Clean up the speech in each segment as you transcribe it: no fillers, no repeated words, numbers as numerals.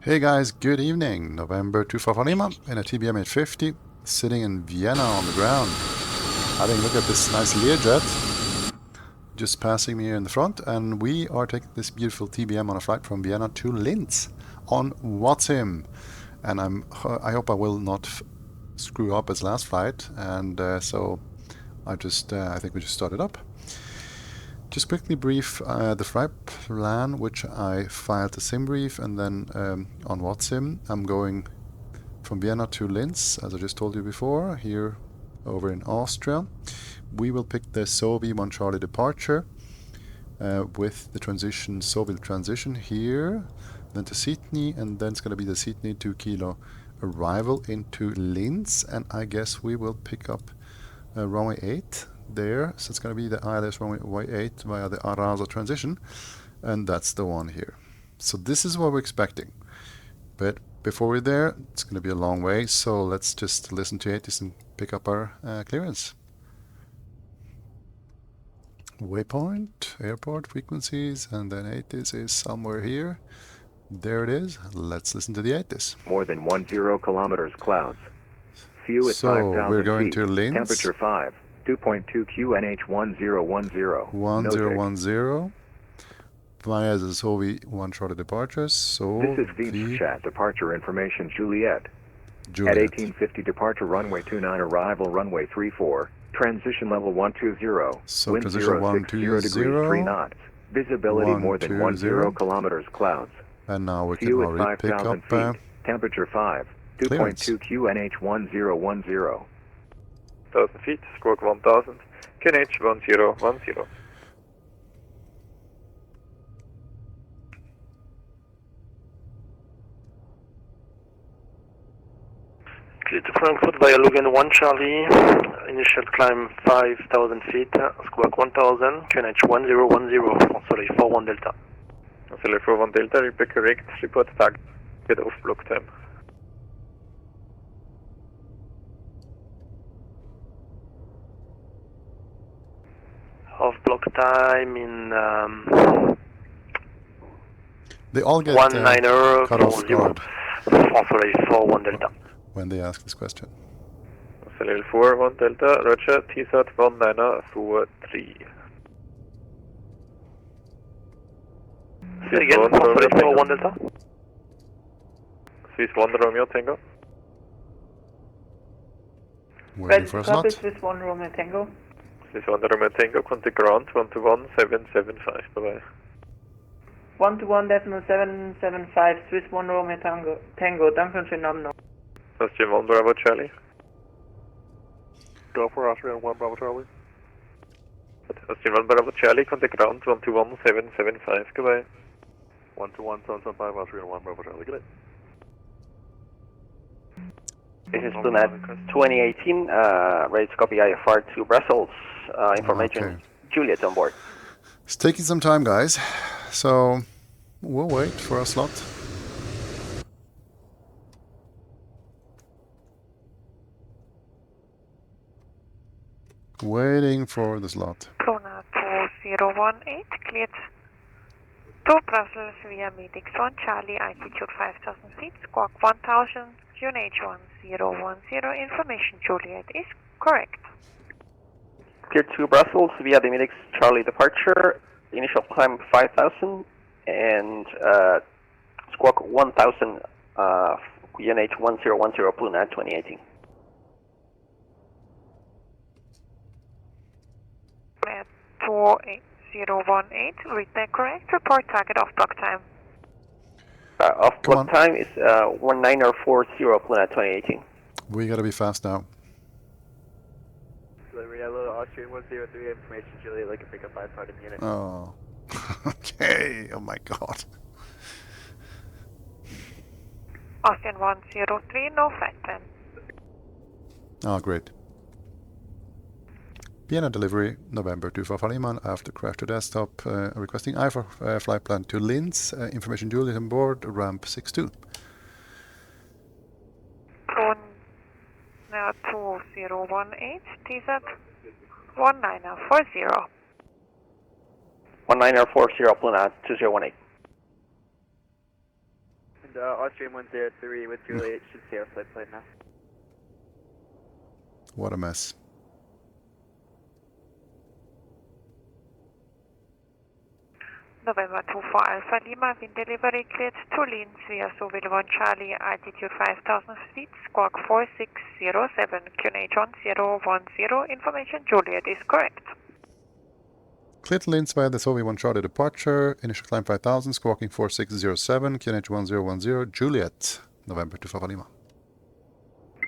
Hey guys, good evening. November 2020 in a TBM 850, sitting in Vienna on the ground. Having a look at this nice Learjet just passing me here in the front, and we are taking this beautiful TBM on a flight from Vienna to Linz on VATSIM. And I hope I will not screw up as last flight, and so I think we just started up. Just quickly brief the flight plan, which I filed a sim brief, and then on VATSIM I'm going from Vienna to Linz, as I just told you before, here over in Austria. We will pick the SOVI 1 Charlie departure with the transition, SOVI transition here, then to Sydney, and then it's going to be the Sydney 2 kilo arrival into Linz, and I guess we will pick up runway 8 there, so it's going to be the ILS runway 8 via the Arasa transition, and that's the one here. So this is what we're expecting, but before we're there, it's going to be a long way, so let's just listen to ATIS and pick up our clearance. Waypoint, airport frequencies, and then ATIS is somewhere here. There it is. Let's listen to the ATIS. More than 10 kilometers clouds. View at So 5,000 we're going feet. to Linz. Temperature 5. 2.2 QNH 1010. 1010 via the SOVI 1 Charlie departures. So this is Beach Chat departure information Juliet. Juliet. At 1850 departure runway 29 arrival runway 34. Transition level 120. So Wind transition 060 degrees 3 knots. Visibility more than 10 kilometers clouds. And now we can View at already pick 5,000 up feet. Temperature 5. 2.2 QNH 1010. 1,000 feet, squawk 1000, QNH 1010. Clear to Frankfurt via Logan 1 Charlie, initial climb 5,000 feet, squawk 1000, QNH 1010, Soleil 41 Delta. Soleil 41 Delta, report correct, report target off block time. Off block time in they all get 19 cut off guard Soleil 41 Delta. when they ask this question. Soleil 41 Delta, Roger, TSAT 1943. Say again, Soleil 41 Delta. Swiss 1 Romeo Tango. Waiting for a slot. Swiss 1 Romeo Tango. Swiss 1 Romeo Tango, contact ground 121.775, bye-bye. 121.775, Swiss 1 Romeo Tango, danke für den schönen Abend noch. Austrian 1 Bravo Charlie. Go for Austrian 1 Bravo Charlie. Austrian 1 Bravo Charlie, contact ground 121.775, goodbye. 121.775, Austrian 1 Bravo Charlie, good day. This is Lunar 2018, ready to copy IFR to Brussels. Information, Okay. Juliet on board. It's taking some time, guys, so we'll wait for a slot. Waiting for the slot. Luna 2018, cleared to Brussels via Medix 1 Charlie, altitude 5,000 feet, squawk 1000, QNH 1010, information Juliet is correct. Cleared to Brussels via the Medix Charlie departure, initial climb 5,000 and squawk 1000, QNH 1010, Pluna 2018. 28018, read that correct, report target off block time. Off block time is 1940, Pluna 2018. We gotta be fast now. Yellow, Austrian 103, information Juliet, looking pick up 5 target unit. Oh, okay. Oh my God. Austrian 103, no flight plan. Oh, great. Vienna delivery, November 2020, after crash to desktop, requesting IFR flight plan to Linz, information Juliet on board, ramp 62. Luna 2018, TZAT 1940. 1940, Pluna 2018. ground, Austrian 103 with Juliet, should see our flight plan now. What a mess. November 24 Alpha Lima, wind delivery cleared to Linz via Sovil 1 Charlie, altitude 5,000 feet, squawk 4607, QNH 1010, information Juliet is correct. Cleared to Linz via the Sovil 1 Charlie departure, initial climb 5000, squawking 4607, QNH 1010, Juliet, November 25 Lima.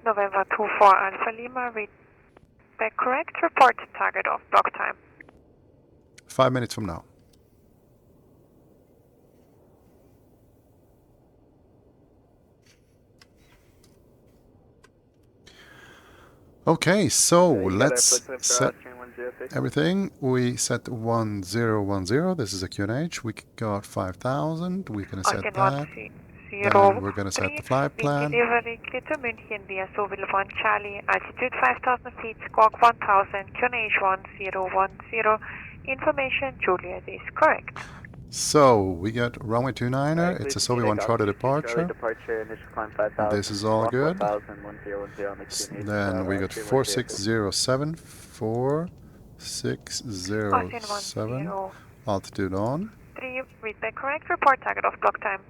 November 24 Alpha Lima, read back correct, report target off block time. 5 minutes from now. Okay, so let's set everything. We set 1010. This is a QNH. We got 5000. We're going to set that. Then we're going to set the flight plan. Delivery clear to München via Sovil 1 Charlie, altitude 5,000 feet, squawk 1000, QNH 1010, information Juliet is correct. So we got runway 29er. It's a Sovil 1 Charlie departure. This is all good. Then we got 4607. 4607. Altitude on. 3, read back correct, report target off block time.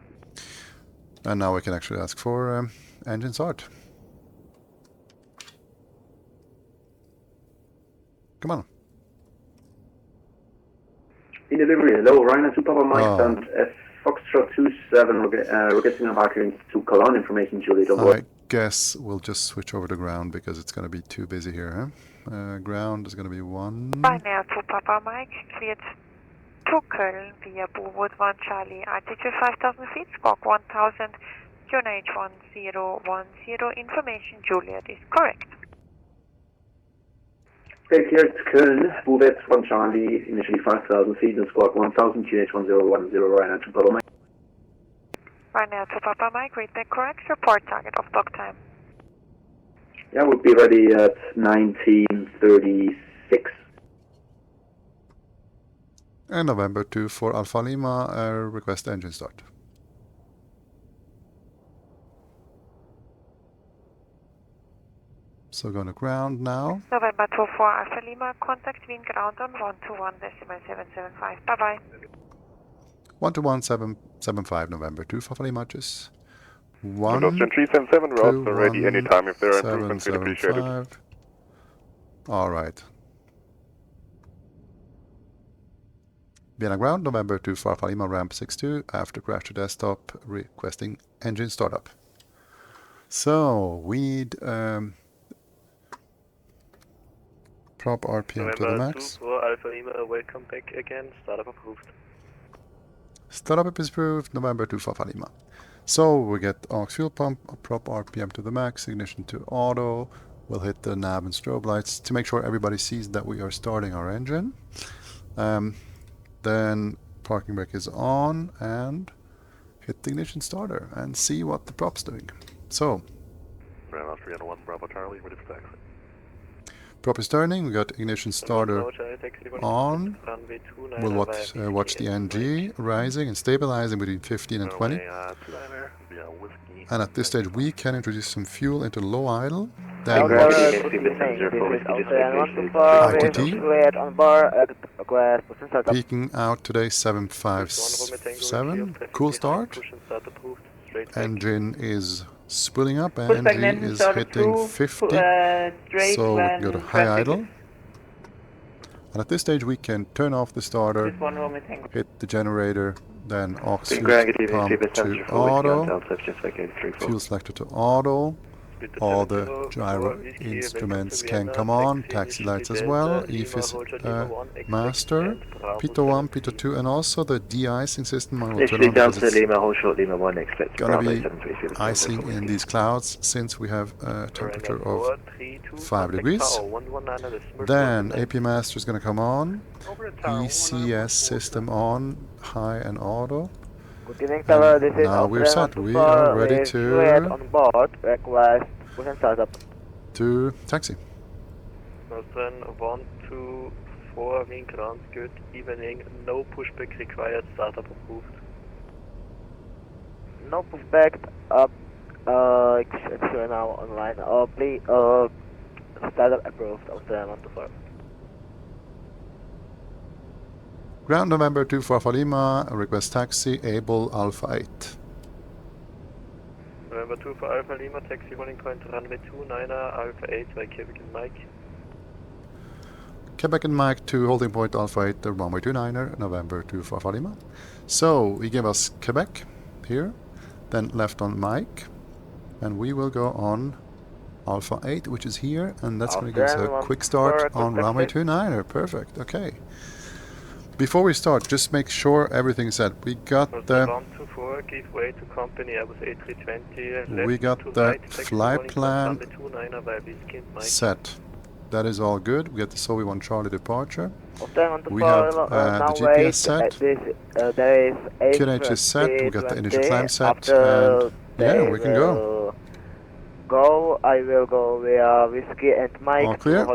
And now we can actually ask for engine start. Come on. In delivery, hello, Ryan and Super Mike stand Foxtrot 27, we're getting our markings to Cologne, information Juliet on board. I guess we'll just switch over to ground because it's going to be too busy here, huh? Ground is going to be 1. Ryanair to Papa Mike, cleared to Köln via Bowood 1 Charlie, altitude 5,000 feet, squawk 1000, QNH 1010, information Juliet is correct. Okay, cleared to Köln, Bowood 1 Charlie, initially 5,000 feet and squawk 1000, QNH 1010, Ryanair to Papa Mike. Ryanair to Papa Mike, read back correct, report target off block time. Yeah, we'll be ready at 1936. And November 2 for Alpha Lima, request engine start. So going to ground now. November 2 for Alpha Lima, contact wind ground on 121.775, bye bye. 121.775 November 2 for Alpha Lima, just 377 routes are ready anytime if there are improvements, we'd appreciate it. Alright. Vienna ground, November 2 for Alpha Lima, ramp 62, after crash to desktop, requesting engine startup. So, we'd prop RPM to the max. November 2 for Alpha Lima, welcome back again, startup approved. Startup is approved, November 2 for Alpha Lima. So we get aux fuel pump, prop RPM to the max, ignition to auto. We'll hit the nav and strobe lights to make sure everybody sees that we are starting our engine. Then parking brake is on and hit the ignition starter and see what the prop's doing. So, Bravo 301 Bravo Charlie, ready for taxi. prop is turning, we got ignition starter on. We'll watch the NG rising and stabilizing between 15 and 20. And at this stage we can introduce some fuel into low idle. Then watch ITT. Peaking out today 757. Cool start. Engine is spooling up. Engine is hitting 50. So we can go to high idle. And at this stage we can turn off the starter, hit the generator, then aux fuel pump to auto, fuel selector to auto. All the gyro instruments can come on, taxi lights as well, EFIS master, Pitot 1, Pitot 2, and also the de-icing system. I will turn on because it's gonna be icing in these clouds since we have a temperature of 5 degrees. Then AP master is gonna come on, ECS system on, high and auto. Good evening, Tower. This is now we're set. We are ready to on board. Request push startup. To taxi. Then 124 wing ground, good evening. No pushback required. Startup approved. no prospect up, actually now online, please, startup approved of the 124. Ground November 24 Lima, request taxi, able Alpha 8. November 2 for Alpha Lima, taxi holding point runway 29er, Alpha 8 by Quebec and Mike. Quebec and Mike to holding point Alpha 8, the runway 29er, November 2 for Lima. So he gave us Quebec here, then left on Mike, and we will go on Alpha 8, which is here, and that's going to give us a quick start on runway 29er. Perfect, okay. Before we start, just make sure everything's set. We got the 124, give way to company Airbus A320. We got the right, flight plan 29er by Whiskey and Mike. set. That is all good. We got the Soviet 1 Charlie departure. We have the GPS set. There is QNH is set. We got the initial climb set. And yeah, we can go. Go, I will go via Whiskey and Mike. All clear.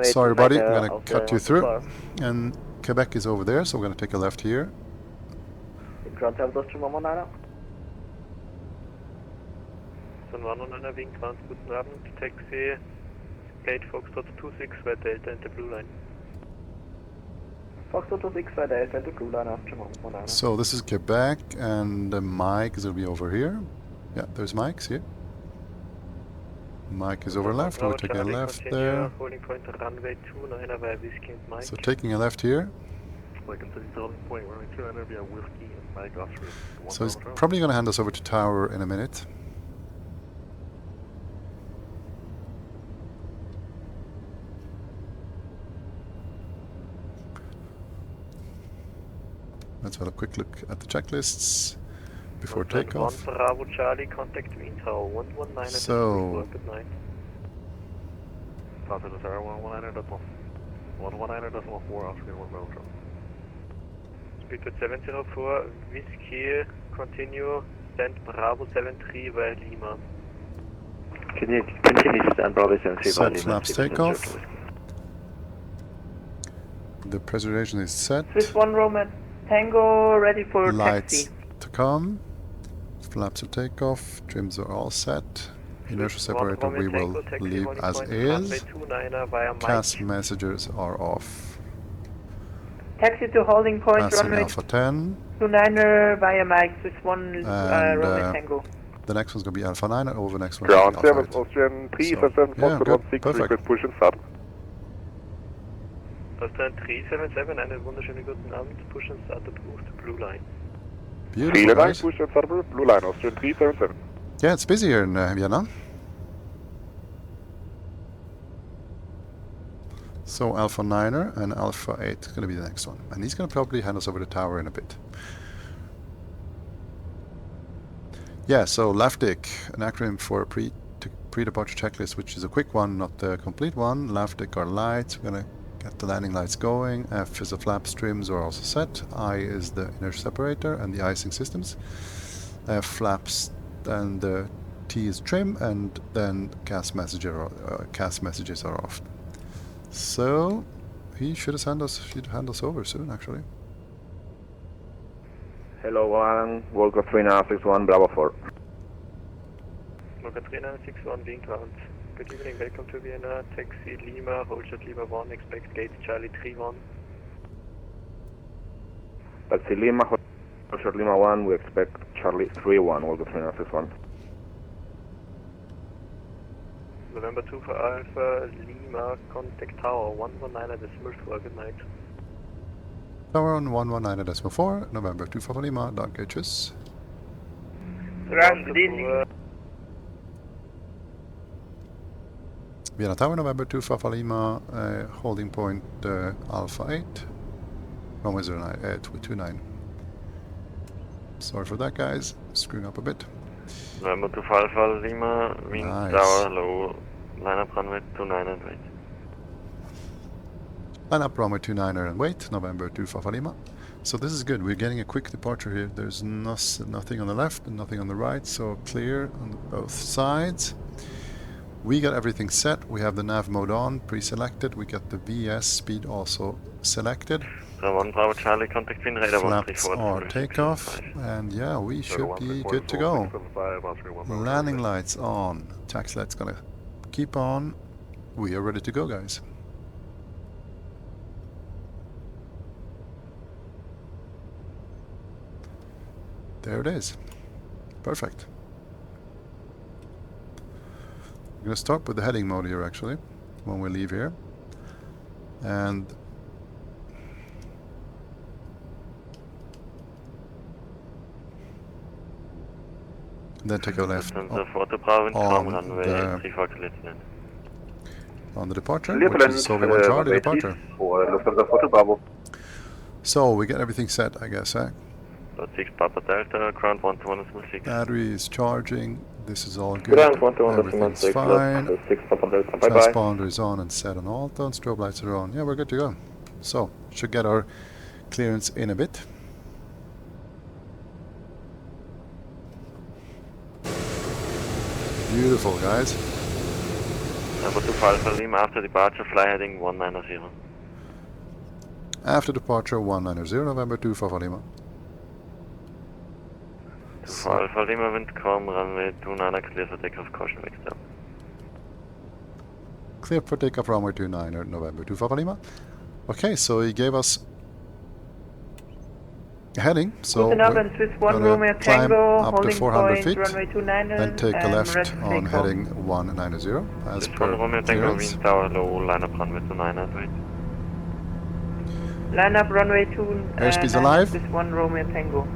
Sorry, buddy. I'm going to cut you through. And Quebec is over there, so we're going to take a left here. Sun 109er, Wing Ground, guten Abend, Taxi, Gate Foxtrot 26 by Delta and the Blue Line. Foxtrot 26 by Delta and the Blue Line after 109. So this is Quebec, and Mike is going to be over here. Yeah, there's Mike's here. Mike is over left, we're taking a left there. Holding point runway 29er by Whiskey and Mike. So taking a left here. So he's probably going to hand us over to tower in a minute. Let's have a quick look at the checklists before takeoff. 1 Bravo Charlie, contact Wind Tower 119. So, good night. Speedbird 704, Whiskey, continue, stand Bravo 73 by Lima. Can you continue to stand Bravo 73 by Lima? Set flaps takeoff. The preservation is set. Swiss 1 Roman Tango ready for Lights taxi. to come. Flaps are takeoff. Trims are all set. Inertial separator we will leave as is. CAS messages are off. Taxi to holding point Passing runway Alpha 10. 29er via Mike, Swiss 1 And, Roman Tango. The next one's going to be Alpha 9 and over the next one. Ground Alpha service 8. Austrian So, 377 yeah, good, 16 perfect. request push and start. Austrian 377, einen wunderschönen guten Abend, push and start approved, Blue Line. Beautiful, Vielen Dank, right? push and start Blue Line Austrian 377. Yeah, it's busy here in Vienna. So Alpha 9er and Alpha 8 is going to be the next one. And he's going to probably hand us over the tower in a bit. Yeah, so LAFDIC, an acronym for pre-departure checklist, which is a quick one, not the complete one. LAFDIC are lights. We're going to get the landing lights going. F is the flaps, trims are also set. I is the inertial separator and the icing systems. F flaps and the T is trim, and then CAS messages are off. So he should hand us over soon, actually. Hello, Alan. Volga 3961, Bravo 4. Volga 3961, Wing Ground. Good evening, welcome to Vienna. Taxi Lima, hold shot Lima 1, expect gate Charlie 31. Taxi Lima, hold shot Lima 1, we expect Charlie 31, Volga 3961. November 2 for Alpha, Lima, contact Tower 119.4, good night. Tower on 119.4, November 2 for Lima, danke, tschüss. Good evening. Vienna Tower, November 2 for Lima, holding point Alpha 8, runway 29. Sorry for that, guys, screwing up a bit. November 2 for Alpha, Lima, Wind Tower, low, line up runway 29 and wait. Line up runway 29er and wait, November 2 for Lima. So this is good, we're getting a quick departure here. There's nothing on the left and nothing on the right, so clear on both sides. We got everything set. We have the nav mode on, pre-selected. We got the VS speed also selected. One Bravo Charlie, contact Wind Radar Flaps are takeoff, and yeah, we should be good to go. Landing lights on. Taxi lights gonna keep on. We are ready to go, guys. There it is. Perfect. I'm going to start with the heading mode here actually, when we leave here. And then take a left on the departure, which is Soviet 1 Charlie departure. So we get everything set, I guess, eh? 6 Papa Delta, ground 121.6. Battery is charging. This is all good. Everything's fine. Transponder is on and set on Alto, and strobe lights are on. Yeah, we're good to go. So, should get our clearance in a bit. Beautiful, guys. Number 2 Alpha Lima, after departure, fly heading 190. After departure, 190, November 2 Alpha Lima. Alpha Lima, wind calm, runway 29, clear for takeoff, caution wake down. Clear for takeoff, runway 29, November 2 Alpha Lima. Okay, so he gave us a heading, so we're going to climb up to 400 feet, then take a left on heading 190 as per clearance. Line up runway 2, airspeed's alive. Swiss 1 Romeo Tango.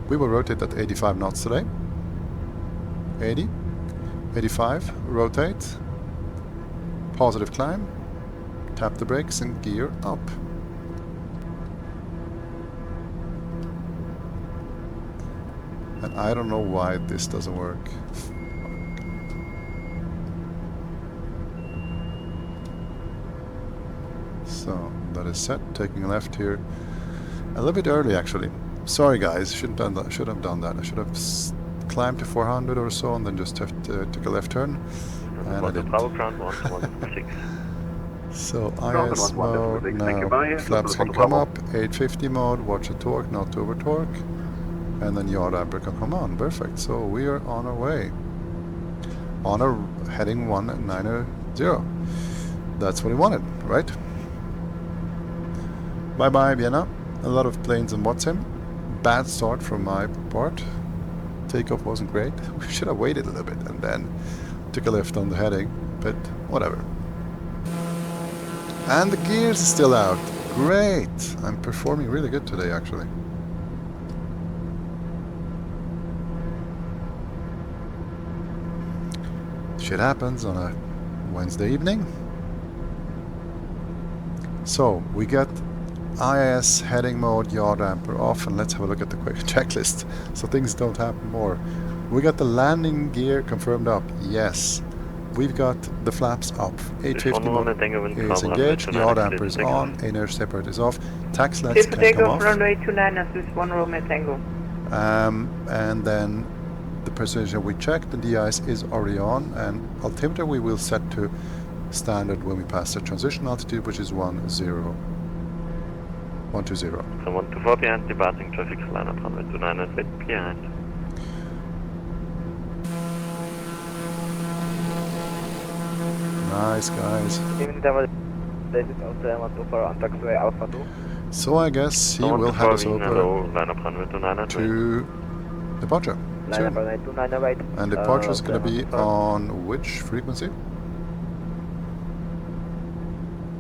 We will rotate at 85 knots today. 80, 85, rotate, positive climb, tap the brakes and gear up. And I don't know why this doesn't work. So that is set, taking a left here. A little bit early actually. Sorry guys, should have done that. I should have climbed to 400 or so and then just took a left turn. And I didn't. So IS mode, now flaps can come up, 850 mode, watch the torque, not to over torque. And then yaw damper can come on, perfect. So we are on our way. On a heading 190. That's what we wanted, right? Bye bye Vienna. A lot of planes in VATSIM. Bad start from my part. Takeoff wasn't great. We should have waited a little bit and then took a left on the heading, but whatever. And the gears are still out. Great! I'm performing really good today actually. Shit happens on a Wednesday evening. So we got IS heading mode, yaw damper off, and let's have a look at the quick checklist so things don't happen more. We got the landing gear confirmed up, yes. We've got the flaps up, 850 mode is engaged, yaw damper is on, inertia separator is off, tax lights can come off. Runway 29, Swiss 1 Romeo Tango. And then the precision we checked, the de-ice is already on, and altimeter we will set to standard when we pass the transition altitude, which is 120. So 124 behind, departing traffic line up runway 29 and wait behind. Nice guys. So I guess he will head us over to departure soon. And departure is going to be on which frequency?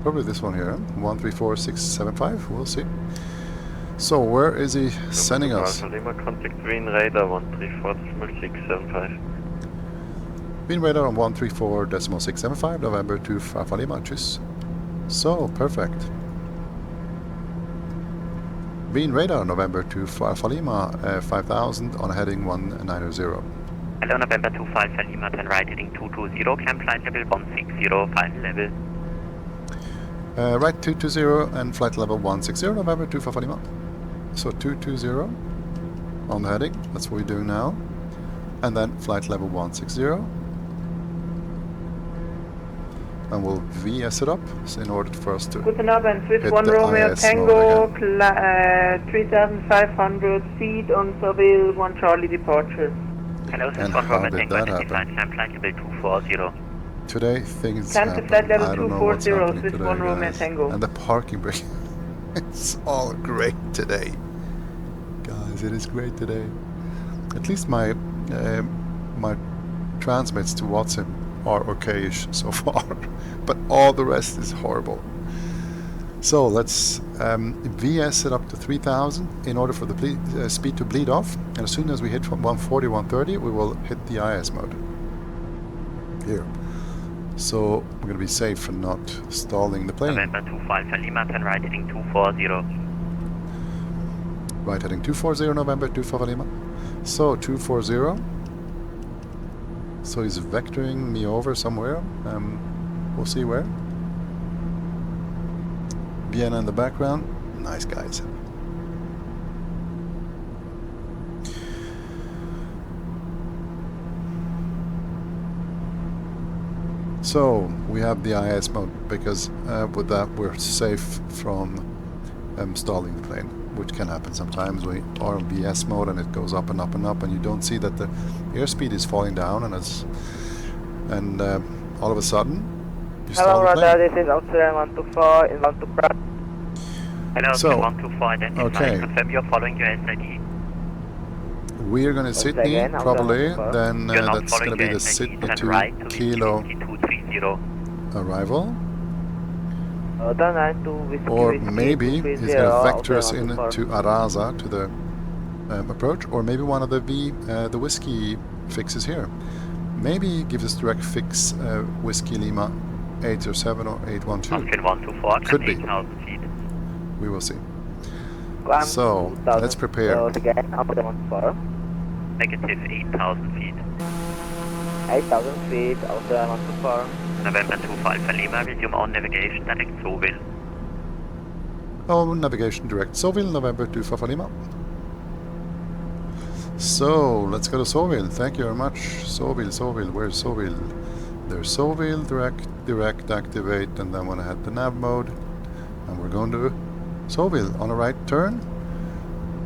Probably this one here, 134675, we'll see. So where is he sending us? Contact Wien Radar 134.675. Wien Radar on 134.675, November 2 Alpha Lima, tschüss. So, perfect. Wien Radar, November 2 Alpha Lima, 5000 on heading 190. Hello, November 2 Alpha Lima, turn right heading 220, climb flight level 160, final level. Right 220 and flight level 160, November 2 Alpha Lima. So 220 on the heading, that's what we're doing now. and then flight level 160. And we'll VS it up in order for us to Guten Abend, Swiss hit 1 the Romeo IS Tango, mode again. 3,500 feet on Seville, 1 Charlie departure. Hello, Swiss And 1 how Romeo did Tango, that identify happen? climb flight level 240. Today things Climb to happen. flight level I don't know what's 240, happening Swiss today, 1 Romeo guys. Tango. And the parking brake. It's all great today. Guys, it is great today. At least my my transmits to VATSIM are okay-ish so far, but all the rest is horrible. So let's VS it up to 3000 in order for the speed to bleed off, and as soon as we hit 140, 130, we will hit the IS mode here. So we're going to be safe for not stalling the plane. November 25 for Lima, turn right heading 240. Right heading 240, November 25 Lima. So 240. So he's vectoring me over somewhere. We'll see where. Vienna in the background. Nice guys. So we have the IS mode because with that we're safe from stalling the plane, which can happen sometimes. We are in VS mode and it goes up and up and up, and you don't see that the airspeed is falling down, and all of a sudden you stall the plane. This is Australia 124 in 124. Hello, So, 124, identify. okay. Confirm you're following your SID. We are going to Sydney, again, probably. Then You're not that's going to following be your the SID, Sydney turn to right to Kilo 230. arrival. Turn right to Whiskey Or Whiskey maybe 230, he's going to vector us Australia into 124. Araza to the approach, or maybe one of the whiskey fixes here. Maybe gives us direct fix Whiskey Lima 807 or 812. Austrian 124, Could be. 8,000 feet. We will see. Climb So 2000 let's prepare. Again, Australia 124. Negative 8,000 feet. 8,000 feet, Australia 124. November 25 for Lima, resume on navigation direct Soville. Oh, navigation direct Soville, November 25 Lima. So let's go to Soville. Thank you very much. Soville. Where's Soville? There's Soville. Direct activate, and then when I hit the nav mode, and we're going to Soville on a right turn.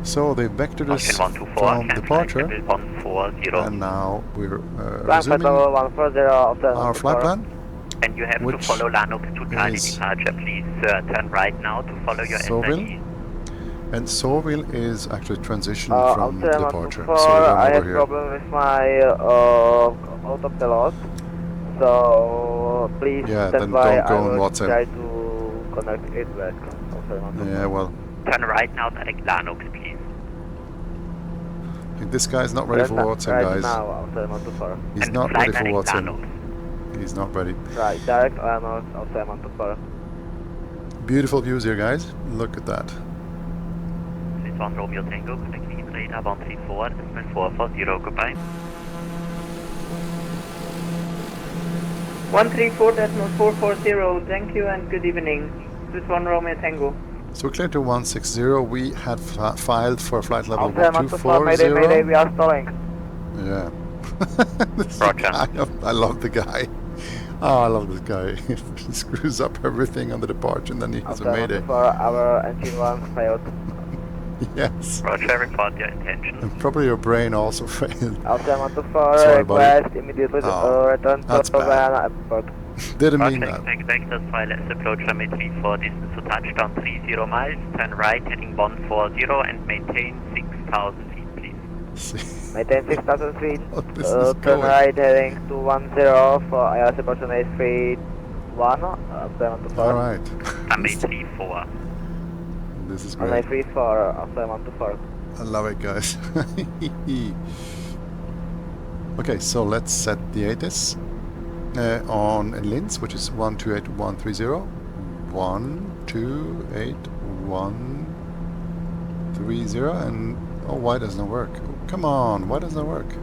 So they vectored us from departure, and now we're resuming our flight plan. And you have to follow Lanux to Charlie departure. Please turn right now to follow your SID. And Soville is actually transition from departure. So we're I have over here. problem with my autopilot, so please stand by. I will try to connect it back. Yeah, well. Turn right now, direct Lanux, please. I think this guy's not ready for VATSIM, guys. He's not ready for VATSIM. He's not ready. Right, direct Lanux, outside Montefort. Beautiful views here, guys. Look at that. This one Romeo Tango, connecting in radar 134, decimal 440, goodbye. 134.440, thank you and good evening. This is 1 Romeo Tango. So we're clear to 160. We had filed for flight level Australia 124, Mayday, we are stalling. Yeah. Roger. I love the guy. Oh, I love this guy. He screws up everything on the departure and then he has a mayday. For our engine 1 failed. Yes. Roger, report your intention. And probably your brain also failed. Australia 124, Sorry, request buddy. immediately That's return to bad. Vienna airport. Didn't Roger, mean that. expect vectors file as approach runway 34, distance to touchdown 30 miles, turn right heading 140 and maintain 6,000 feet, please. Maintain 6,000 feet, Turn turn right heading to 10 for IRC approach runway 31, Alright. Runway 34. This is runway great. 34, after 124. I love it, guys. Okay, so let's set the ATIS on Linz, which is 128130. 128130, and oh, why doesn't it work? Come on, why doesn't it work?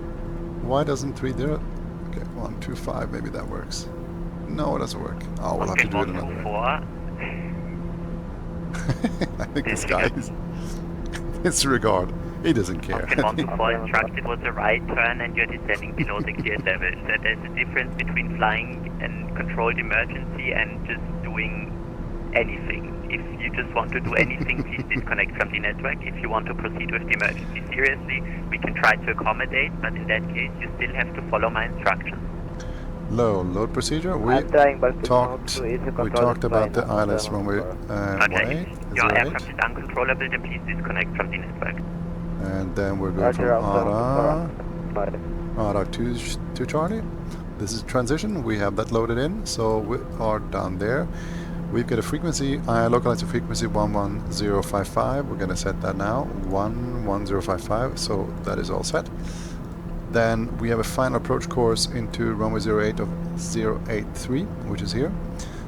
Why doesn't 30? Okay, 125, maybe that works. No, it doesn't work. Oh, we'll have to do it another way. I think this guy is disregard. He doesn't care. Option 124 instructed was a right turn and you're descending below the cleared level. So there's a difference between flying and controlled emergency and just doing anything. If you just want to do anything, please disconnect from the network. If you want to proceed with the emergency seriously, we can try to accommodate, but in that case, you still have to follow my instructions. Low load procedure. We talked about the ILS runway 18. Your aircraft is uncontrollable, then please disconnect from the network. And then we're going from ARA 2 Charlie. This is transition. We have that loaded in, so we are down there. We've got a frequency, localized frequency 11055. We're going to set that now, 11055, so that is all set. Then we have a final approach course into runway 08 of 083, which is here.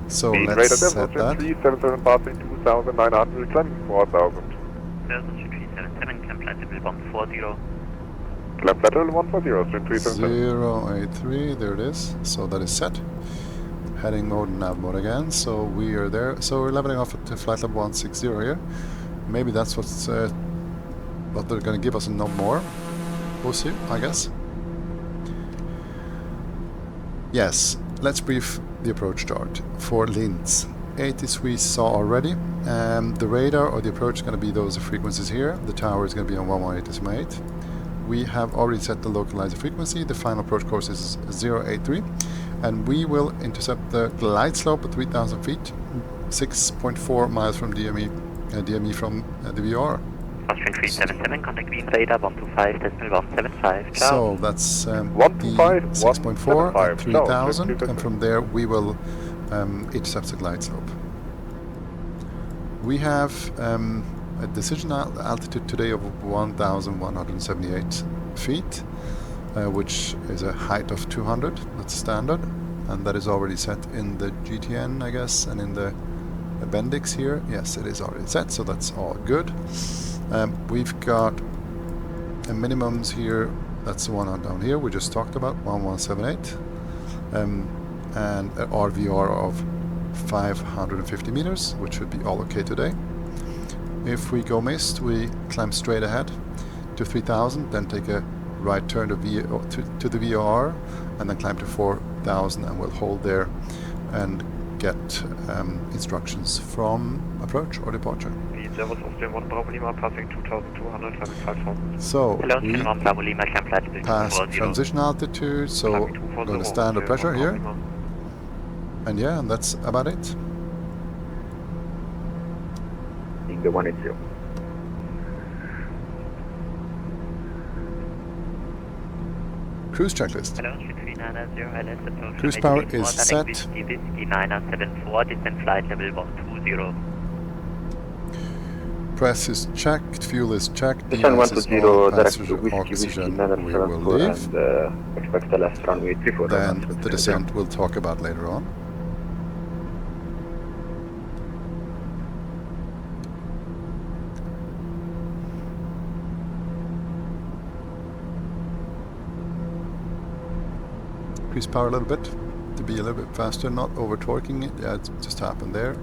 So let's set that. 377 passing 2,900, climbing 4,000. 377, climb flight level 140. Climb flight level 140, 377. 083, there it is. So that is set. Heading mode, nav mode again, so we are there. So we're leveling off at flight level 160 here. Maybe that's what they're going to give us and not more. We'll see, I guess. Yes, let's brief the approach chart for Linz. 80s we saw already. The radar or the approach is going to be those frequencies here. The tower is going to be on 118.8. We have already set the localizer frequency. The final approach course is 083. And we will intercept the glide slope at 3,000 feet, 6.4 miles from DME from the VR. Austrian 377, contact Wien radar 125.175. So that's 6.4 at 3,000, and from there we will intercept the glide slope. We have a decision altitude today of 1,178 feet. Which is a height of 200, that's standard, and that is already set in the GTN, I guess, and in the appendix here. Yes, it is already set, so that's all good. We've got a minimums here, that's the one down here we just talked about, 1178, and an RVR of 550 meters, which should be all okay today. If we go missed, we climb straight ahead to 3,000, then take a right turn to the VOR and then climb to 4,000, and we'll hold there and get instructions from approach or departure. So we passed transition altitude, so we're going to stand under pressure here, and yeah, and that's about it. In the 180. Cruise checklist. Hello, 390 LS approach. Cruise power is set. Whiskey 974, descent flight level 120. Press is checked, fuel is checked, Descent 120, passenger oxygen, we will leave. And expect the left runway 34. Then the descent we'll talk about later on. Increase power a little bit to be a little bit faster, not over torquing it. Yeah, it just happened there.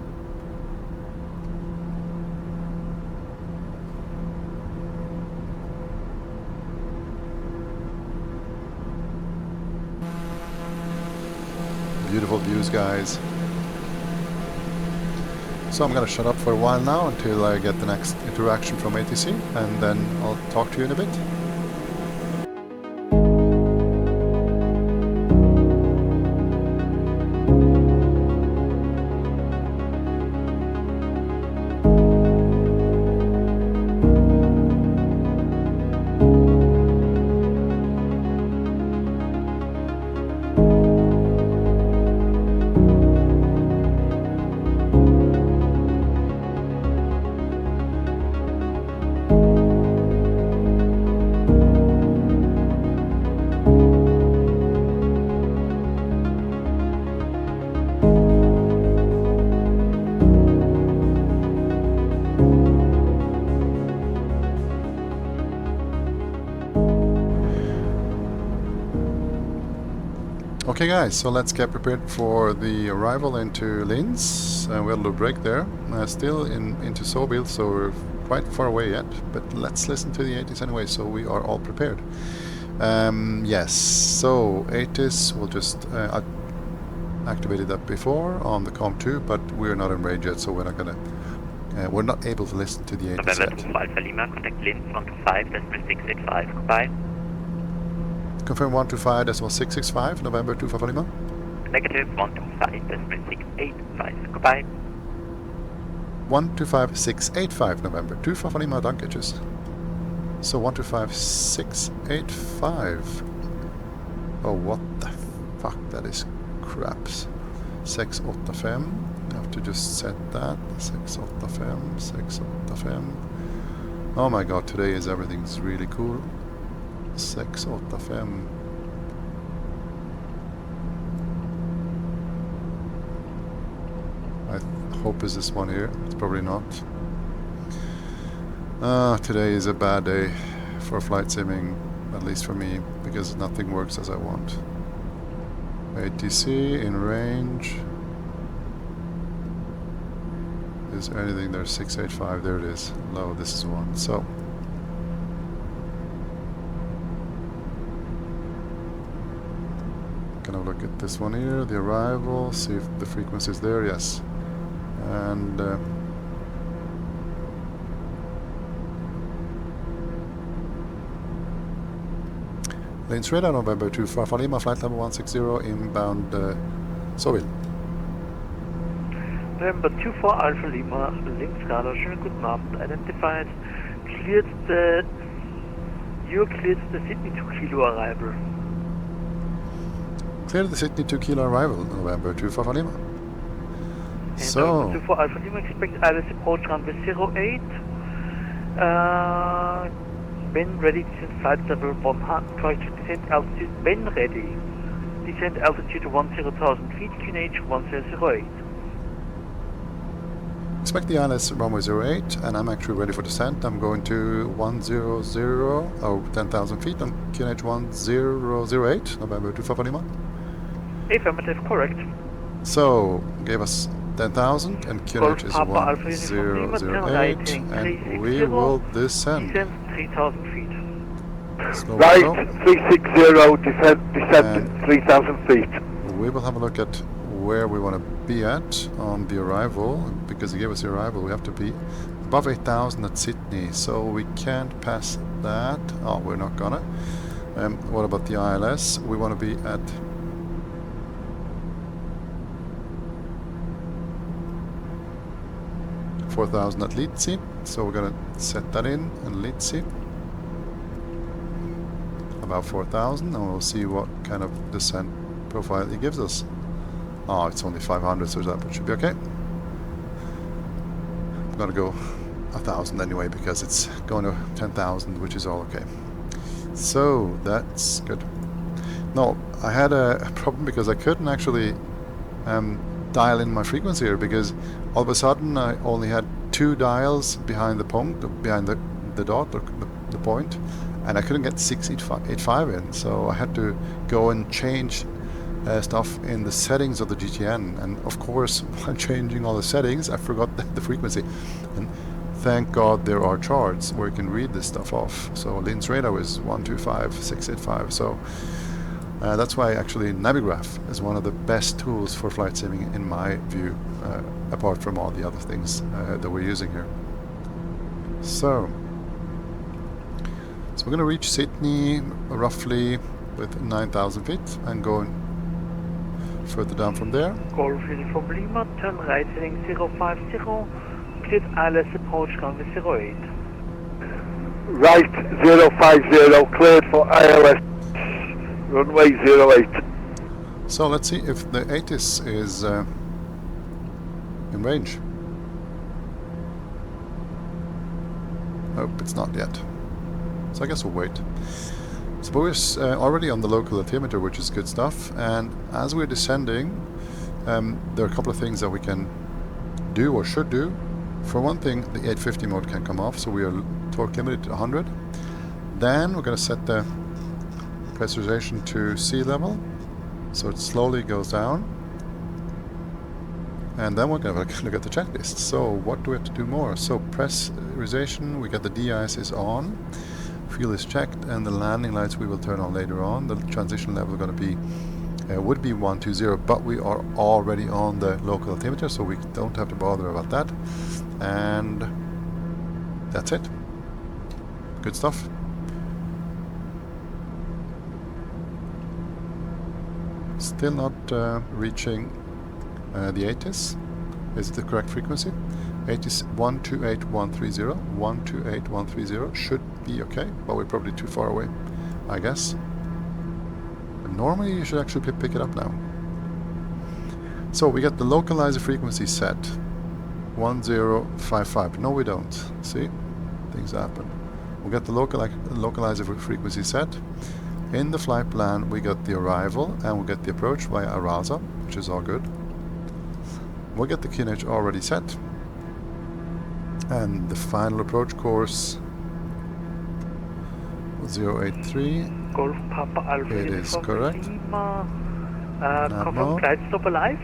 Beautiful views, guys. So I'm gonna shut up for a while now until I get the next interaction from ATC, and then I'll talk to you in a bit. Okay guys, so let's get prepared for the arrival into Linz. We had a little break there. Still into Sobil, so we're quite far away yet, but let's listen to the 80s anyway, so we are all prepared. Yes, so 80s, we'll just I activated that before on the COM2, but we're not in range yet, so we're not gonna we're not able to listen to the 80s November yet. 25 Alpha Lima, contact Linz 125.685, goodbye. Confirm 125.665, November 25 Lima. Negative 125.685, goodbye. 125.685, November 25 Lima, danke, tschüss. So 125.685. Oh, what the fuck, that is craps. 685. I have to just set that. 685, 685. Oh my god, today is everything's really cool. 685. I hope is this one here. It's probably not. Today is a bad day for flight simming, at least for me, because nothing works as I want. ATC in range. Is there anything there? 685, there it is. Low, this is one. So gonna look at this one here, the arrival, see if the frequency is there, yes. And Linz radar, November 25 Lima, flight level 160, inbound Sowil. November 24 Alpha Lima, Linz radar, schönen guten Abend, identified, cleared the, you cleared the Sydney 2 kilo arrival. Cleared the Sydney 2 kilo arrival, November 25 Lima. So, November 24 Alpha Lima, expect ILS approach runway 08. When ready, descend flight level 100, correct, descend altitude, when ready, descend altitude 10,000 feet, QNH 1008. Expect the ILS runway 08, and I'm actually ready for descent. I'm going to 10,000 feet on QNH 1008, November 25 Lima. Affirmative, correct. So, gave us 10,000, and QNH is 1008, and we will descend. Descend 3,000 feet. Slow Right, slow. 360, descent 3,000 feet. We will have a look at where we want to be at on the arrival, because he gave us the arrival. We have to be above 8,000 at Sydney, so we can't pass that. Oh, we're not gonna. What about the ILS? We want to be at 4,000 at Litsi, so we're gonna set that in Litsi, about 4,000, and we'll see what kind of descent profile it gives us. Oh, it's only 500, so that should be okay. I'm gonna go 1,000 anyway, because it's going to 10,000, which is all okay. So that's good. No, I had a problem because I couldn't actually dial in my frequency here, because all of a sudden I only had 2 dials behind the dot, or the point, and I couldn't get 685 in, so I had to go and change stuff in the settings of the GTN, and of course while changing all the settings I forgot the frequency, and thank God there are charts where you can read this stuff off. So Linz radar is 125.685, so that's why actually Navigraph is one of the best tools for flight simming in my view, apart from all the other things that we're using here. So we're going to reach Sydney roughly with 9,000 feet and go further down from there. Golf Uniform Lima, turn right heading 050, cleared ILS approach runway 08. Right, 050, cleared for ILS, runway 08. So let's see if the 80s is in range. Nope, it's not yet. So I guess we'll wait. So we're already on the local altimeter, which is good stuff, and as we're descending, there are a couple of things that we can do or should do. For one thing, the 850 mode can come off, so we are torque limited to 100. Then we're going to set the pressurization to sea level, so it slowly goes down. And then we're going to look at the checklist. So what do we have to do more? So pressurization, we got the de-ice is on, fuel is checked, and the landing lights we will turn on later on. The transition level is going to be would be 120, but we are already on the local altimeter, so we don't have to bother about that. And that's it. Good stuff. Still not reaching the 80s. Is it the correct frequency? 80s 128130. 128130 should be okay, but we're probably too far away, I guess. But normally you should actually pick it up now. So we get the localizer frequency set 1055. No, we don't. See, things happen. We got the localizer frequency set. In the flight plan we got the arrival and we get the approach via ARASA, which is all good. We'll get the QNH already set. And the final approach course 083. Golf Papa Alpha. It is correct. Confirm glide stop alive?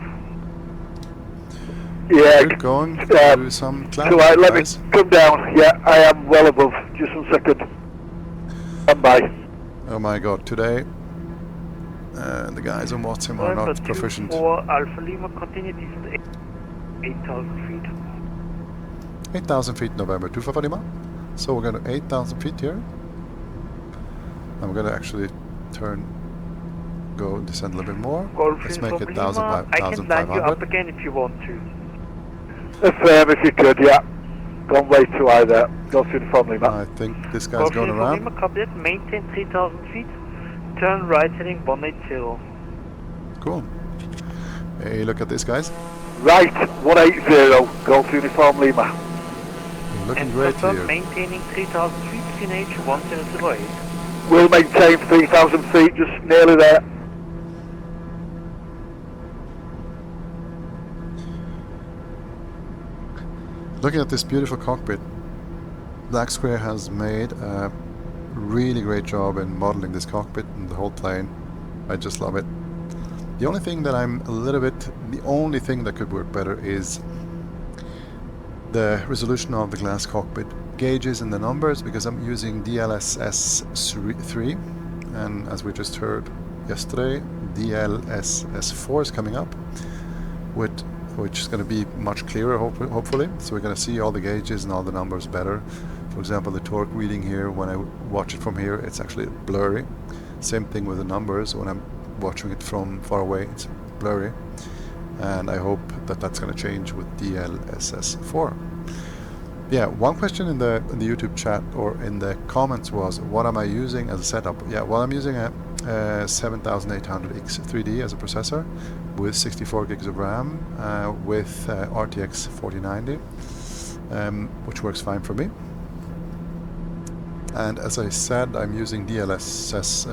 Yeah. We're going through some clouds. Right, let me come down. Yeah, I am well above. Just 1 second. Stand by. Oh my god, today the guys on VATSIM are not proficient. For Alpha Lima, continue descent 8,000 feet. 8,000 feet, November 2 for Lima. So we're going to 8,000 feet here. And we're going to actually go descend a little bit more. Let's make it 1,500. I can line you up again if you want to. If you could, yeah. Gone way too high there. Go through the family map. I think this guy's going around. Copy that. Maintain 3,000 feet. Turn right heading 180. Cool. Hey, look at this, guys. Right, 180. Go through the family map. Looking great here. Maintaining 3,000 feet. QNH 1008. We'll maintain 3,000 feet. Just nearly there. Looking at this beautiful cockpit, Black Square has made a really great job in modeling this cockpit and the whole plane. I just love it. The only thing that the only thing that could work better is the resolution of the glass cockpit gauges and the numbers, because I'm using DLSS3, and as we just heard yesterday, DLSS4 is coming up, which is going to be much clearer, hopefully. So we're going to see all the gauges and all the numbers better. For example, the torque reading here, when I watch it from here, it's actually blurry. Same thing with the numbers. When I'm watching it from far away, it's blurry. And I hope that that's going to change with DLSS4. Yeah, one question in the YouTube chat or in the comments was, what am I using as a setup? Yeah, well, I'm using a 7800X3D as a processor with 64 gigs of RAM with RTX 4090, which works fine for me. And as I said, I'm using DLSS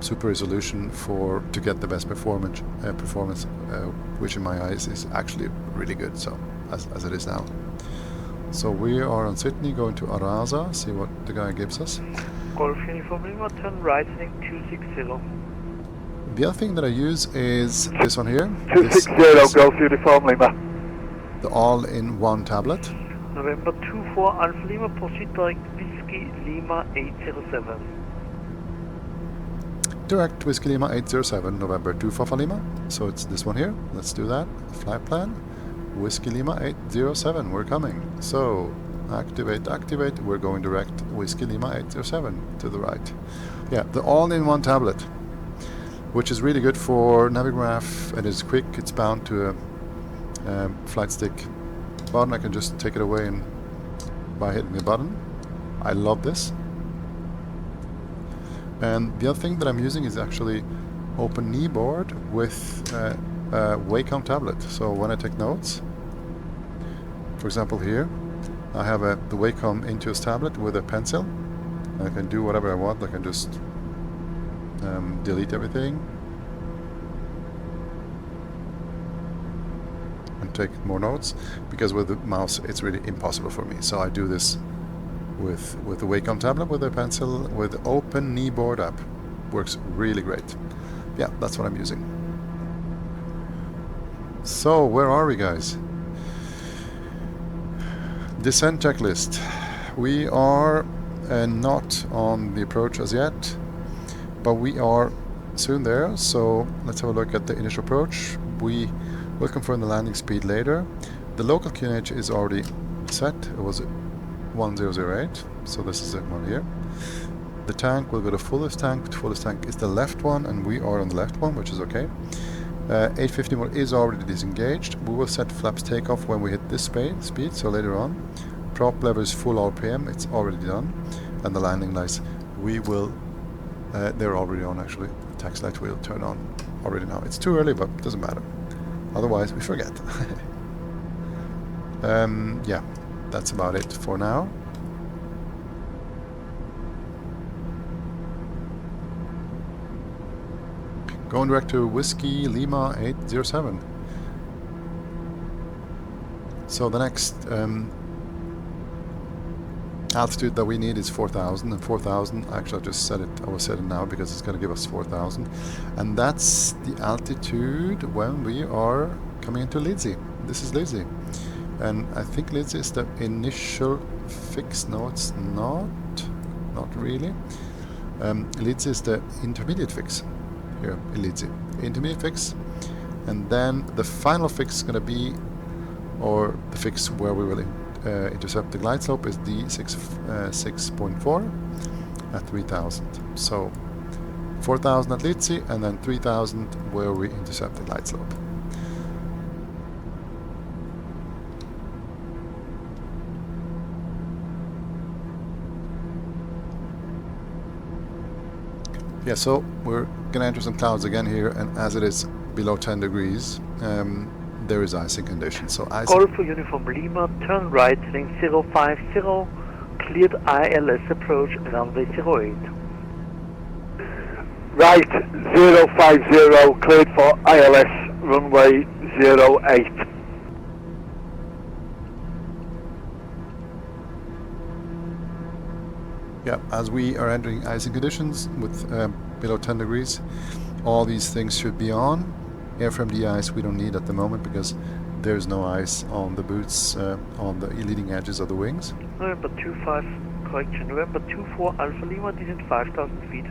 super resolution to get the best performance, which in my eyes is actually really good. So as it is now. So we are on Sydney, going to Arasa, see what the guy gives us. Golf Uniform Lima, turn right heading 260. The other thing that I use is this one here. 260, Golf Uniform Lima. The all-in-one tablet. November 24 Alpha Lima, proceed direct Whiskey Lima 807. Direct Whiskey Lima 807, November 2 for Lima. So it's this one here. Let's do that. Flight plan. Whiskey Lima 807, we're coming. So activate. We're going direct Whiskey Lima 807 to the right. Yeah, the all-in-one tablet, which is really good for Navigraph, and it's quick. It's bound to a flight stick button. I can just take it away by hitting the button. I love this. And the other thing that I'm using is actually OpenKneeboard with Wacom tablet. So when I take notes, for example here, I have the Wacom Intuos tablet with a pencil. And I can do whatever I want. I can just delete everything and take more notes, because with the mouse it's really impossible for me. So I do this with the Wacom tablet with a pencil with the OpenKneeboard app. Works really great. Yeah, that's what I'm using. So, where are we, guys? Descent checklist. We are not on the approach as yet, but we are soon there. So let's have a look at the initial approach. We will confirm the landing speed later. The local QNH is already set. It was 1008, so this is the one here. The tank will go to fullest tank. The fullest tank is the left one, and we are on the left one, which is okay. 850 mode is already disengaged. We will set flaps takeoff when we hit this speed, so later on. Prop lever is full RPM, it's already done. And the landing lights, we will, they're already on actually. The taxi light will turn on already now. It's too early, but it doesn't matter. Otherwise, we forget. Yeah, that's about it for now. Going direct to Whiskey Lima 807. So the next altitude that we need is 4,000, and 4,000, actually I just said it, I will set it now because it's going to give us 4,000, and that's the altitude when we are coming into Linz. This is Linz, and I think Linz is the initial fix. No, it's not really. Linz is the intermediate fix here in Linz. Intermediate fix, and then the final fix is going to be, or the fix where we will intercept the glide slope, is the 6.4 at 3,000. So 4,000 at Linz, and then 3,000 where we intercept the glide slope. Yeah, so we're gonna enter some clouds again here, and as it is below 10 degrees, there is icing conditions. So icing. Call for Uniform Lima, turn right, heading 050, cleared ILS approach, runway 08. Right, 050, cleared for ILS, runway 08. Yeah, as we are entering icing conditions with below 10 degrees, all these things should be on. Airframe de-ice we don't need at the moment because there's no ice on the boots, on the leading edges of the wings. November 25, correction, November 24, Alpha Lima, descent 5,000 feet.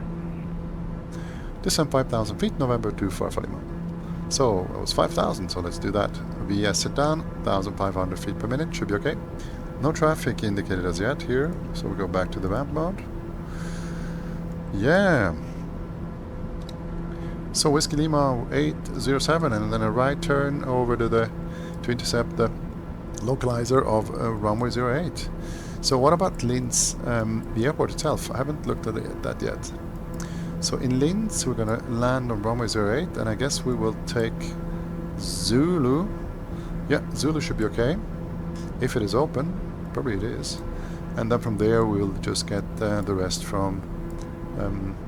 Descent 5,000 feet, November 24, Alpha Lima. So, it was 5,000, so let's do that. VS sit down, 1,500 feet per minute, should be okay. No traffic indicated as yet here, so we go back to the map mode. Yeah. So Whiskey Lima 807, and then a right turn over to intercept the localizer of runway 08. So what about Linz, the airport itself? I haven't looked at that yet. So in Linz we're gonna land on runway 08, and I guess we will take Zulu. Yeah, Zulu should be okay. If it is open, probably it is. And then from there we'll just get the rest from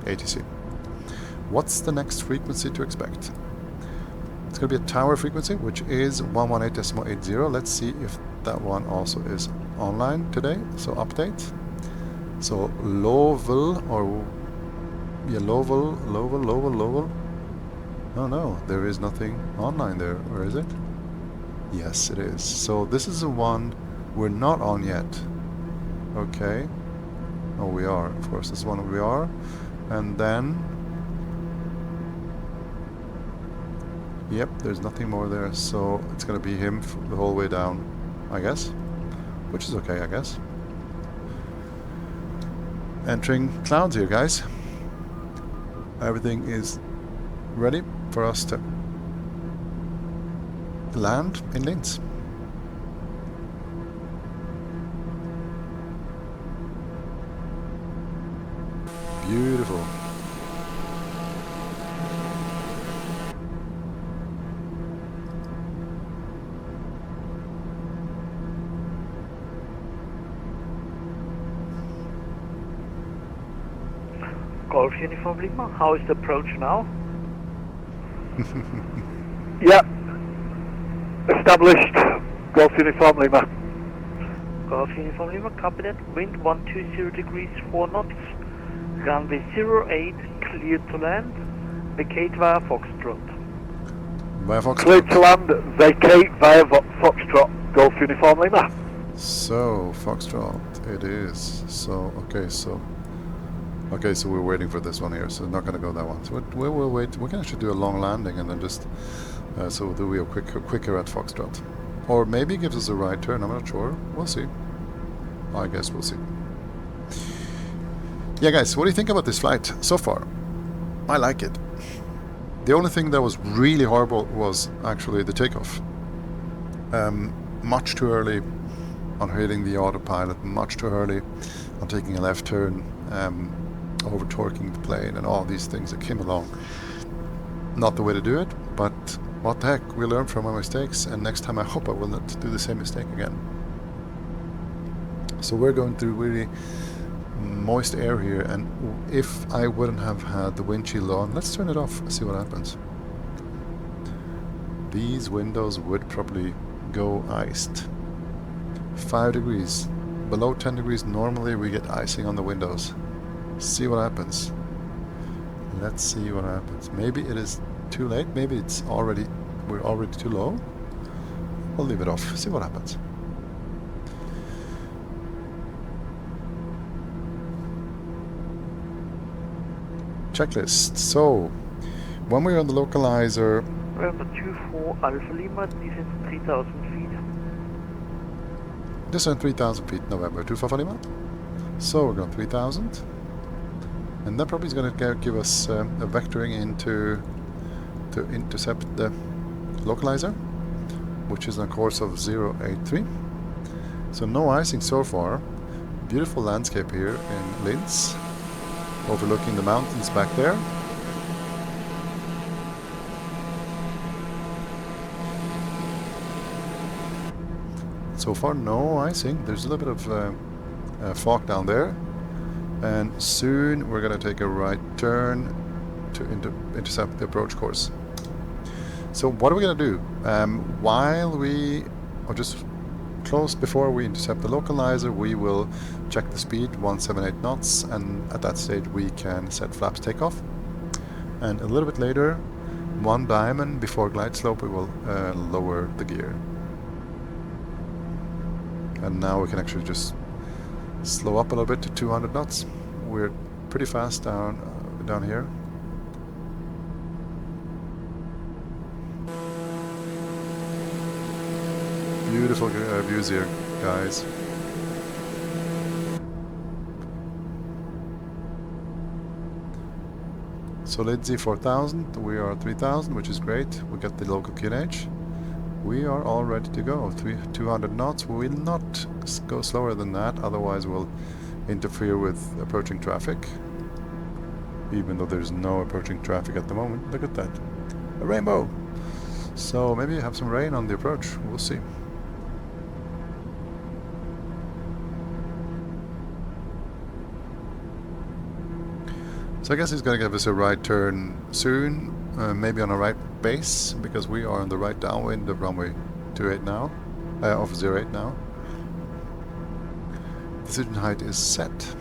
ATC. What's the next frequency to expect? It's going to be a tower frequency, which is 118.80. Let's see if that one also is online today. So update. So LOWL, or yeah, LOWL. Oh no, there is nothing online there, or is it? Yes, it is. So this is the one we're not on yet. Okay. Oh, we are. Of course, this is one we are. And then, yep, there's nothing more there. So it's going to be him the whole way down, I guess. Which is okay, I guess. Entering clouds here, guys. Everything is ready for us to land in Linz. Beautiful. Golf Uniform Lima, how is the approach now? Yeah. Established. Golf Uniform Lima. Golf Uniform Lima, copy that. Wind 120 degrees 4 knots. Runway 08, cleared to land. Vacate via Foxtrot. Via Foxtrot. Clear to land, vacate via Foxtrot, Golf Uniform Lima. So, Foxtrot it is. So, okay, so we're waiting for this one here, so not gonna go that one. So we'll wait. We can actually do a long landing and then just, so we'll do a quicker at Foxtrot. Or maybe it gives us a right turn, I'm not sure. We'll see. I guess we'll see. Yeah, guys, what do you think about this flight so far? I like it. The only thing that was really horrible was actually the takeoff. Much too early on hitting the autopilot, much too early on taking a left turn, over torquing the plane and all these things that came along. Not the way to do it, but what the heck, we learn from our mistakes, and next time I hope I will not do the same mistake again. So we're going through really moist air here, and if I wouldn't have had the windshield on, let's turn it off and see what happens. These windows would probably go iced. 5 degrees. Below 10 degrees normally we get icing on the windows. See what happens. Let's see what happens. Maybe it is too late, maybe we're already too low. We'll leave it off, see what happens. Checklist. So, when we're on the localizer... November 24 Alpha Lima, descent 3000 feet. Descent 3000 feet, November 24 Lima. So, we're going 3000. And that probably is going to give us a vectoring to intercept the localizer, which is on a course of 083. So, no icing so far. Beautiful landscape here in Linz, overlooking the mountains back there. So far no icing, there's a little bit of fog down there, and soon we're going to take a right turn to intercept the approach course. So what are we going to do? Just close before we intercept the localizer, we will check the speed 178 knots, and at that stage we can set flaps takeoff. And a little bit later, 1 diamond before glide slope, we will lower the gear. And now we can actually just slow up a little bit to 200 knots. We're pretty fast down here. Beautiful views here, guys. So Linz 4000, we are 3000, which is great. We got the local QNH. We are all ready to go. 200 knots. We will not go slower than that, otherwise we'll interfere with approaching traffic. Even though there's no approaching traffic at the moment. Look at that. A rainbow! So maybe have some rain on the approach. We'll see. So I guess he's going to give us a right turn soon, maybe on a right base, because we are on the right downwind of runway 28 now, of 08 now. Decision height is set.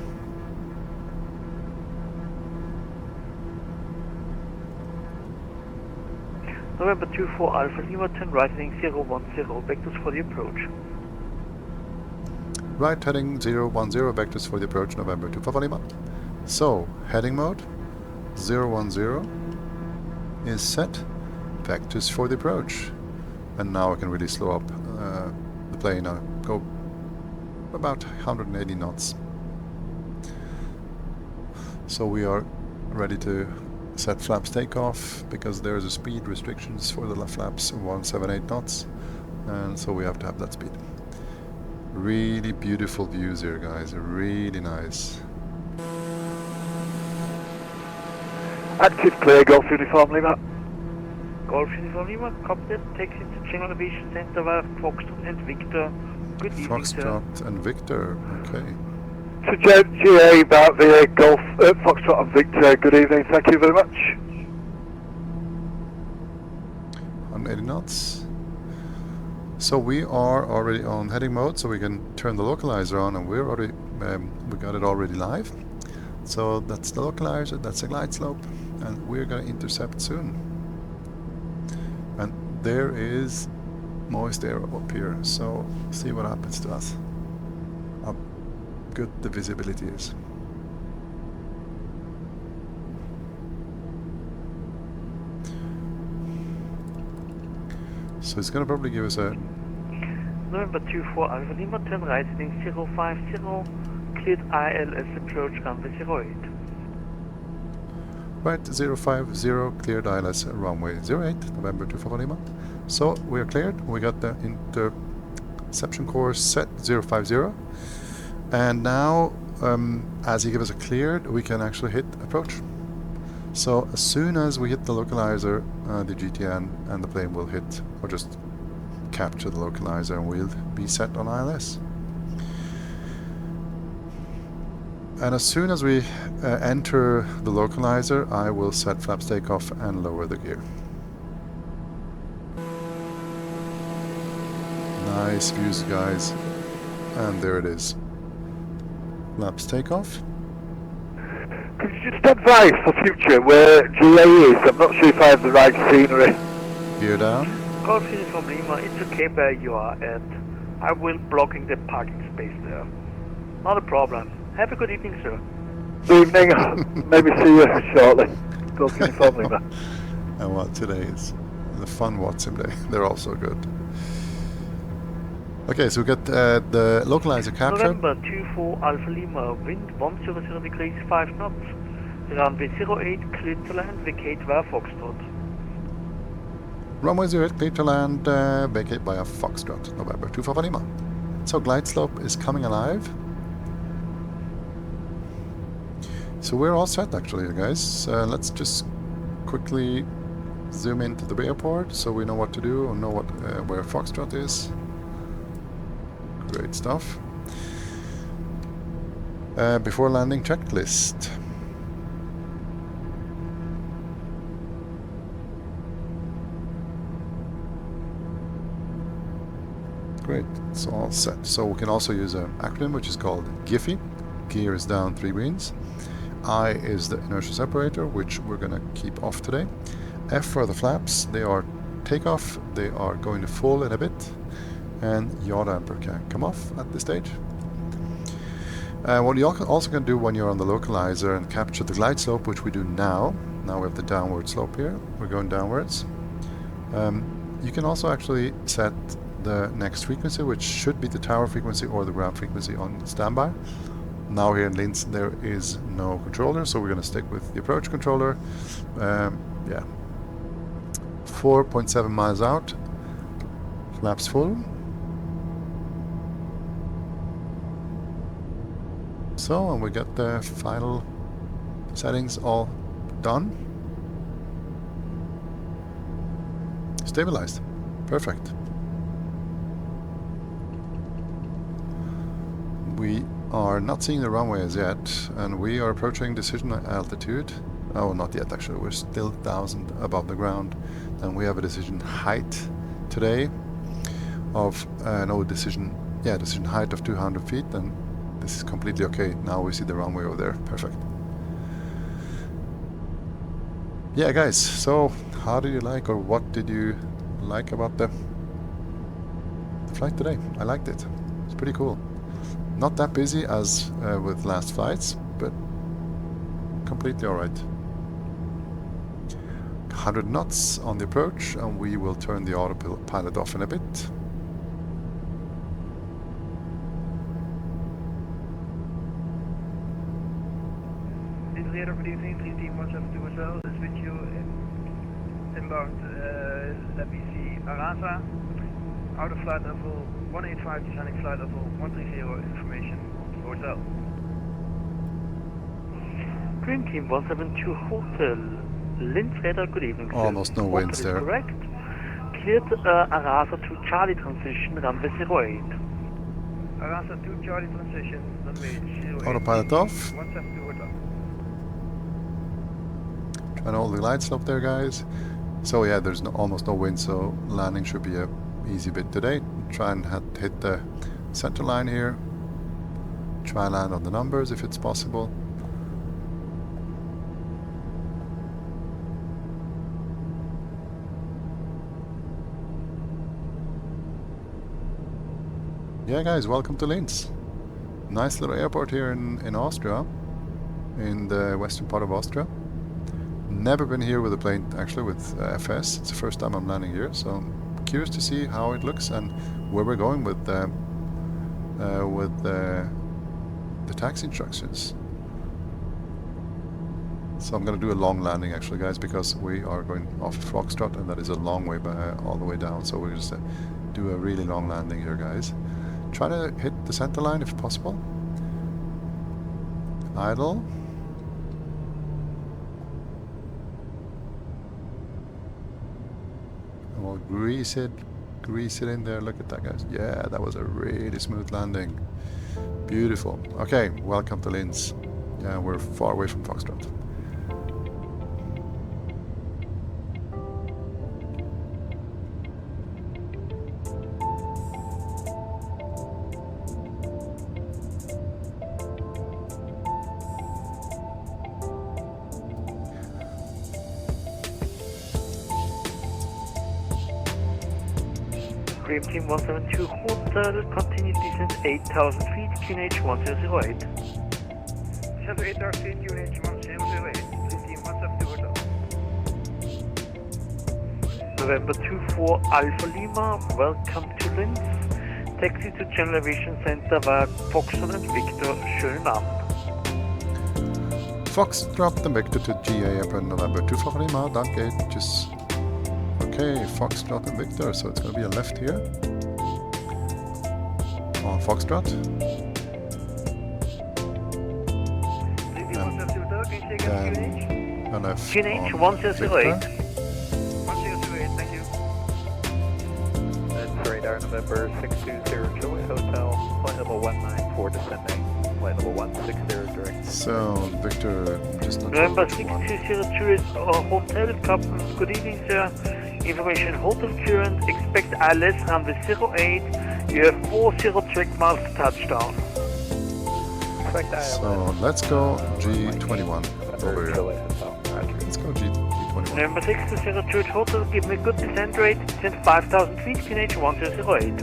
November 24 Alpha Lima, turn right heading 010, vectors for the approach. Right heading 010, vectors for the approach, November 24 Lima. So, heading mode 010 is set, vectors for the approach. And now I can really slow up the plane, go about 180 knots. So we are ready to set flaps takeoff, because there's a speed restrictions for the flaps 178 knots, and so we have to have that speed. Really beautiful views here, guys, really nice. Active clear, Golf Uniform Lima. Golf Uniform Lima, copy that, takes into General Aviation Center via Foxtrot and Victor. Good evening, Foxtrot sir. and Victor, okay. So GA about the Golf Foxtrot and Victor, good evening, thank you very much. 180 knots. So we are already on heading mode, so we can turn the localizer on, and we're already we got it already live. So that's the localizer, that's the glide slope, and we're going to intercept soon. And there is moist air up here, so see what happens to us. How good the visibility is. So it's going to probably give us a November 24 Alpha Lima, turn right heading 050, cleared ILS approach runway 08. Right, 050, cleared ILS runway 08, November 24 Lima. So we are cleared, we got the interception course set 050, and now as he gives us a cleared, we can actually hit approach. So as soon as we hit the localizer, the GTN and the plane will hit, or just capture the localizer, and we'll be set on ILS. And as soon as we enter the localizer, I will set flaps takeoff and lower the gear. Nice views, guys. And there it is. Flaps takeoff. Could you just advise for future where GA is? I'm not sure if I have the right scenery. Gear down. Call Phoenix from Lima, it's okay where you are at. I will blocking the parking space there. Not a problem. Have a good evening, sir. Good evening. Maybe see you shortly. Call Phoenix from Lima. And what today is the fun VATSIM day. They're also good. Okay, so we got the localizer captured. November 24 Alpha Lima, wind 100 degrees 5 knots. Runway 08, cleared to land, vacate via Foxtrot. Runway 08, cleared to land, vacate via Foxtrot, November 24 Lima. So glide slope is coming alive. So we're all set actually, you guys. Let's just quickly zoom into the airport so we know what to do or know what where Foxtrot is. Great stuff. Before landing checklist. Great, it's all set. So we can also use an acronym which is called GIFI. Gear is down 3 beans. I is the inertial separator, which we're going to keep off today. F are the flaps. They are takeoff. They are going to full in a bit. And yaw damper can come off at this stage. What you also can do when you're on the localizer and capture the glide slope, which we do now. Now we have the downward slope here. We're going downwards. You can also actually set the next frequency, which should be the tower frequency or the ground frequency on standby. Now here in Linz there is no controller, so we're going to stick with the approach controller. Yeah, 4.7 miles out, flaps full. So, and we get the final settings all done. Stabilized. Perfect. We are not seeing the runway as yet, and we are approaching decision altitude. Oh, not yet actually. We're still 1,000 above the ground. And we have a decision height today of decision height of 200 feet, and this is completely okay. Now we see the runway over there. Perfect. Yeah, guys, so how did you like, or what did you like about the flight today? I liked it. It's pretty cool. Not that busy as with last flights, but completely alright. 100 knots on the approach, and we will turn the autopilot off in a bit. Good evening, 3T172 as well, is with you inbound, let me see, Arasa, out of flight level 185, descending flight level 130, information on the hotel. Dream Team 172 Hotel, Linz radar, good evening. Almost no winds there. Correct. Cleared Arasa to Charlie transition, runway 08. Arasa to Charlie transition, runway 08. Autopilot off. 172 hotel. And all the glide slope there, guys. So yeah, there's almost no wind, so landing should be a easy bit today. Try and hit the center line here. Try and land on the numbers if it's possible. Yeah, guys, welcome to Linz. Nice little airport here in Austria, in the western part of Austria. Never been here with a plane, actually, with FS. It's the first time I'm landing here, so I'm curious to see how it looks and where we're going with the taxi instructions. So I'm going to do a long landing, actually, guys, because we are going off Foxtrot, and that is a long way all the way down. So we're just do a really long landing here, guys. Try to hit the center line if possible. Idle. And we'll grease it in there. Look at that, guys. Yeah, that was a really smooth landing. Beautiful. Okay, welcome to Linz. Yeah, we're far away from Foxtrot. Dream Team 172 Hotel, continue descent 8,000 feet, QNH 1008. Descent 8,000 feet, QNH 1008. Dream Team 172 Hotel. November 24 Alpha Lima, welcome to Linz. Taxi to General Aviation Center via Foxtrot and Victor, schönen Abend. Foxtrot and Victor to GA upon November 24 Lima, danke, tschüss. Okay, Foxtrot and Victor, so it's going to be a left here on Foxtrot. And a left QNH on 1008. Victor. 1008, thank you. That's radar November 620 Chile Hotel, flight level 194 descending, flight level 160 direct. So, Victor, just not November sure 6202 Hotel, Captain, good evening, sir. Information hotel current, expect ILS runway 08, you have 40 track miles to touchdown. So let's go G21 over here. Let's go G21. Number 6202 Hotel, give me a good descent rate, descent 5,000 feet, QNH 1008.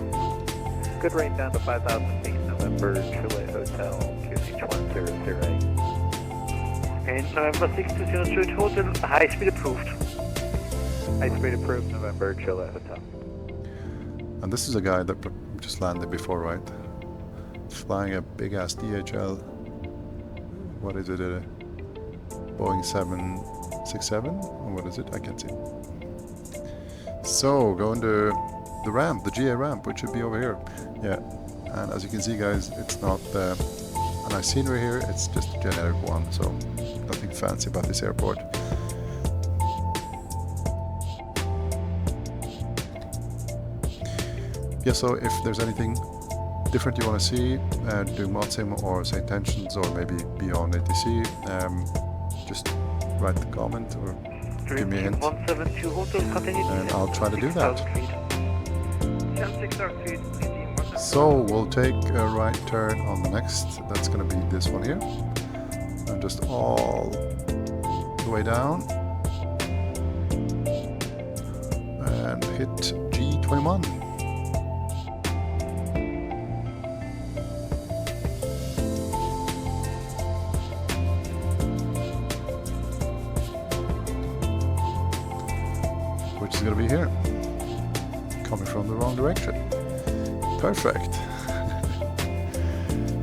Good rate down to 5,000 feet, November Chile Hotel, QNH 1008. And November 6202 Hotel, high speed approved. High speed approved, November Chile Hotel. And this is a guy that just landed before, right? Flying a big ass DHL. What is it? A Boeing 767? Or what is it? I can't see. So going to the ramp, the GA ramp, which should be over here. Yeah. And as you can see, guys, it's not a nice scenery here. It's just a generic one. So nothing fancy about this airport. Yeah, so if there's anything different you want to see, doing VATSIM or say intentions or maybe beyond ATC, just write the comment or give me a hint, 172 Hotel, continue and I'll try to do that. 6,000 feet, So we'll take a right turn on the next, that's going to be this one here, and just all the way down, and hit G21. Which is going to be here, coming from the wrong direction. Perfect.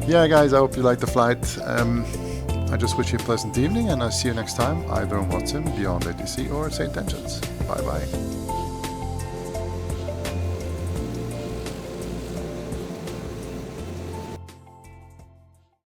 Yeah, guys, I hope you liked the flight. I just wish you a pleasant evening, and I'll see you next time, either on VATSIM, beyond ATC, or say intentions. Bye bye.